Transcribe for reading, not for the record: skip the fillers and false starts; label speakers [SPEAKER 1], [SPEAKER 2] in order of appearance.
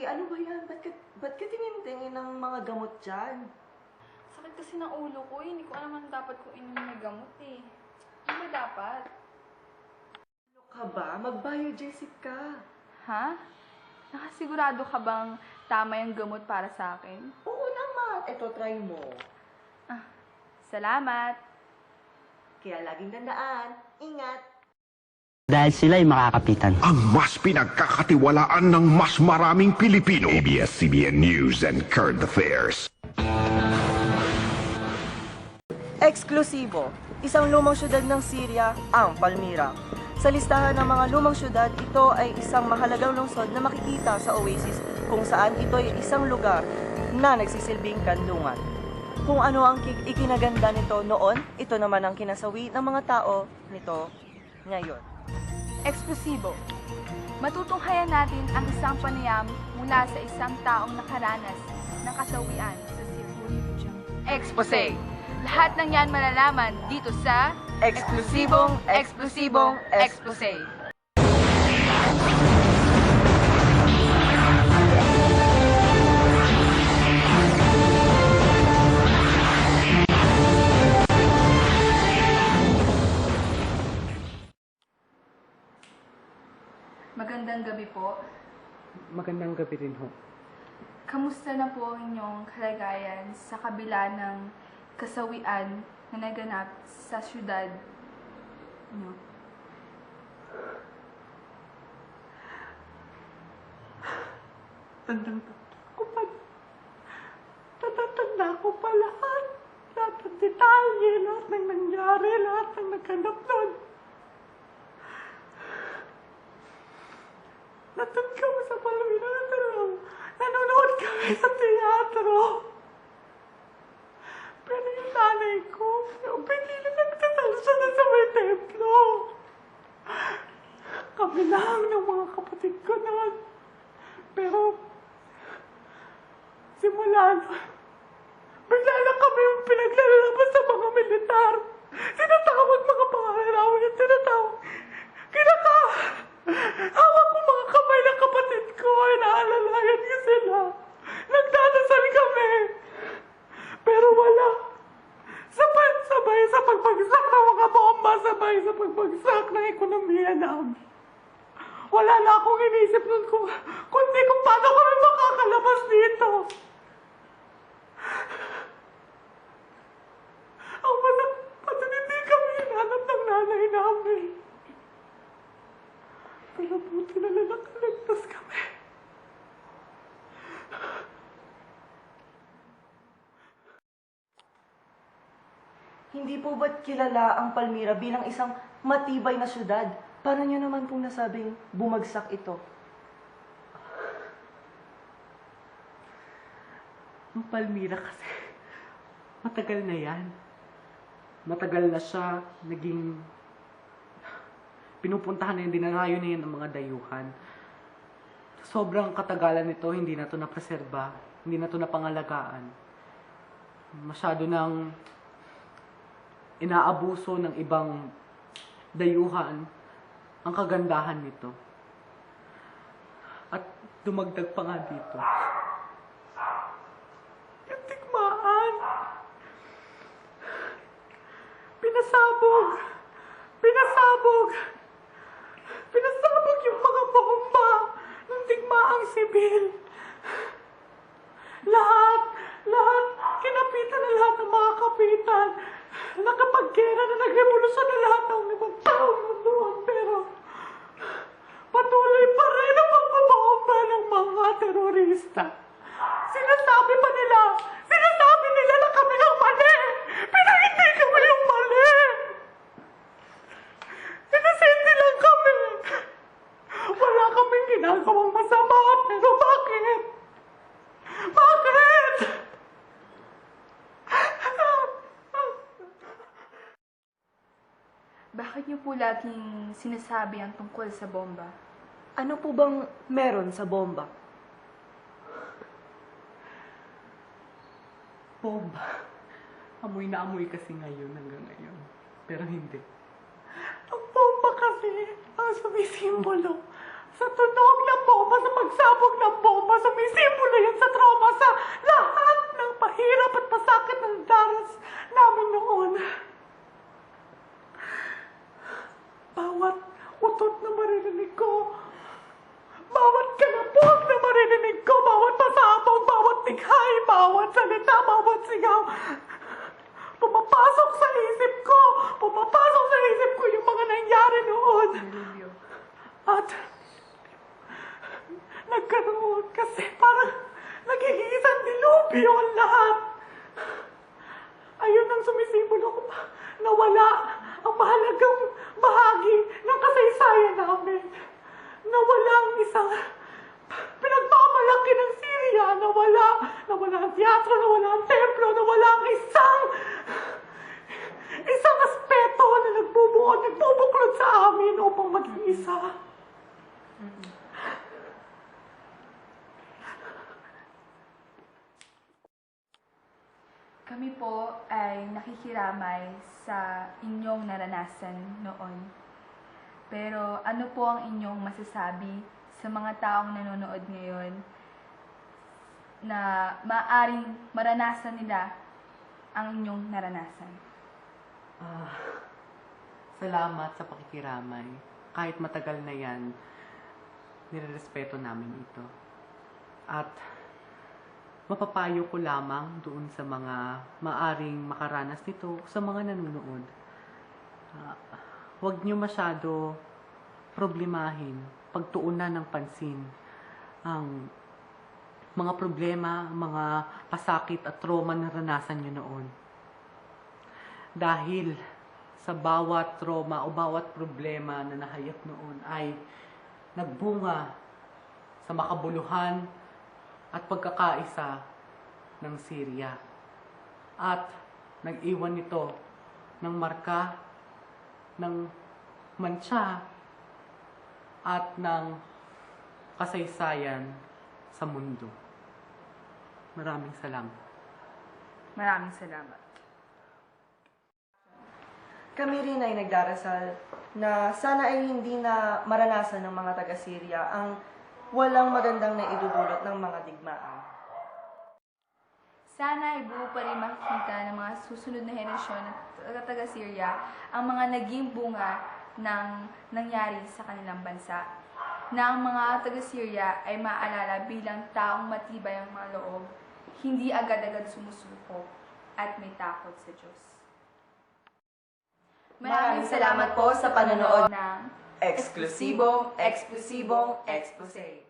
[SPEAKER 1] Baby, ano ba yan? Ba't ka tingin-tingin ng mga gamot dyan?
[SPEAKER 2] Sakit kasi ng ulo ko eh. Hindi ko alam ang dapat kong inumin na gamot eh. Ano ba dapat?
[SPEAKER 1] Ano ka ba? Mag-biogesic ka.
[SPEAKER 2] Ha? Nakasigurado ka bang tama yung gamot para sa akin?
[SPEAKER 1] Oo naman. Eto, try mo.
[SPEAKER 2] Ah, salamat.
[SPEAKER 1] Kaya laging tandaan, ingat.
[SPEAKER 3] Dahil sila'y makakapitan.
[SPEAKER 4] Ang mas pinagkakatiwalaan ng mas maraming Pilipino. ABS-CBN News and Current Affairs.
[SPEAKER 1] Eksklusibo, isang lumang syudad ng Syria, ang Palmyra. Sa listahan ng mga lumang syudad, ito ay isang mahalagang lungsod na makikita sa Oasis kung saan ito ay isang lugar na nagsisilbing kanlungan. Kung ano ang ikinaganda nito noon, ito naman ang kinasawi ng mga tao nito ngayon.
[SPEAKER 2] Eksklusibo. Matutunghayan natin ang isang panayam mula sa isang taong nakaranas ng kasawian sa Cebu. Expose. Lahat ng yan malalaman dito sa Eksklusibong Expose. Magandang gabi po.
[SPEAKER 5] Magandang gabi rin ho.
[SPEAKER 2] Kamusta na po ang inyong kalagayan sa kabila ng kasawian na naganap sa syudad niyo?
[SPEAKER 5] Tatatanda ko pa lahat. Lahat ng detalye, lahat ng nangyari, lahat ng nagkanap doon. Nandun kami sa Palmyra na dalaw. Nanonood kami sa teatro. Pero yung nanay ko, yung bigla nagtatalsa na sa may templo. Kami lang ng mga kapatid ko noon. Pero, simula na, bigla lang kami yung pinaglalabas sa mga militar. Tinatawag mga pangalan namin, tinatawag. Hawak ko mga kamay ng kapatid ko, inaalalayan ko sila. Nagdadasal kami. Pero wala. Sabay sa pagbagsak ng mga bomba, sabay sa pagbagsak ng ekonomiya namin. Wala na akong inisip nun kundi kung paano kami makakalabas dito. Ang masakit, hindi kami hinanap ng nanay namin. Pero buti na lang nakaligtas kami.
[SPEAKER 1] Hindi po ba't kilala ang Palmyra bilang isang matibay na syudad? Paano nyo naman pong nasabing bumagsak ito?
[SPEAKER 5] Ang Palmyra kasi, matagal na yan. Matagal na siya naging pinupuntahan na yung dinarayo na yan ng mga dayuhan. Sobrang katagalan nito, hindi na ito napreserba, hindi na ito napangalagaan. Masyado nang inaabuso ng ibang dayuhan ang kagandahan nito. At dumagdag pa nga dito. Yung tikmaan. Pinasabog yung mga bomba ng digmaang sibil. Lahat, kinapitan na lahat ng mga kapitan. Nakapaggera na nagrevolusyon na lahat ng ibang tao doon. Pero patuloy pa rin ang pagbabomba ng mga terorista. Sinasabi nila na kami ang mali. Pero hindi kami yung mali. Inosente lang kami. Wala kaming ginagawang masama. Pero bakit? Bakit?
[SPEAKER 2] Bakit niyo po laging sinasabi ang tungkol sa bomba?
[SPEAKER 1] Ano po bang meron sa bomba?
[SPEAKER 5] Bomba. Amoy na amoy kasi ngayon hanggang ngayon. Pero hindi. Ang bomba kasi ang sumisimbolo Sa tunog ng bomba, sa pagsabog ng bomba, sumisimbolo yan sa trauma sa lahat ng pahirap at pasakit ng daras namin noon. Bawat utot na maririnig ko, bawat kalabog na maririnig ko, bawat pasabog, bawat tighay, bawat salita, bawat sigaw, pumapasok sa isip ko yung mga nangyari noon. At nagkaroon kasi parang naghihisang dilubyo ang lahat. Ayun ang sumisimbolo ko pa, nawala ang mahalagang bahagi ng kasaysayan namin. Nawala ang isang pinagmamalaki ng Syria, nawala ang teatro, nawala ang templo, nawala ang isang aspeto na nagbubuklod sa amin upang maging isa.
[SPEAKER 2] Kami po ay nakikiramay sa inyong naranasan noon. Pero ano po ang inyong masasabi sa mga taong nanonood ngayon na maaring maranasan nila ang inyong naranasan?
[SPEAKER 6] Salamat sa pakikiramay. Kahit matagal na yan, nirerespeto namin ito. At mapapayo ko lamang doon sa mga maaring makaranas nito sa mga nanonood. Huwag niyo masyado problemahin, pagtuunan ng pansin ang mga problema, mga pasakit at trauma na naranasan niyo noon. Dahil sa bawat trauma o bawat problema na nahayag noon ay nagbunga sa makabuluhan at pagkakaisa ng Syria. At nag-iwan nito ng marka, ng mantsa, at ng kasaysayan sa mundo. Maraming salamat.
[SPEAKER 2] Maraming salamat.
[SPEAKER 1] Kami rin ay nagdarasal na sana ay hindi na maranasan ng mga taga-Syria ang walang magandang naidudulot ng mga digmaan.
[SPEAKER 2] Sana ay buo pa rin makikita ng mga susunod na henerasyon ng taga-Syria ang mga naging bunga ng nangyari sa kanilang bansa. Na ang mga taga-Syria ay maalala bilang taong matibay ang mga loob, hindi agad-agad sumusuko at may takot sa Diyos.
[SPEAKER 1] Maraming salamat po sa panonood
[SPEAKER 2] ng
[SPEAKER 1] Eksklusibong Expose.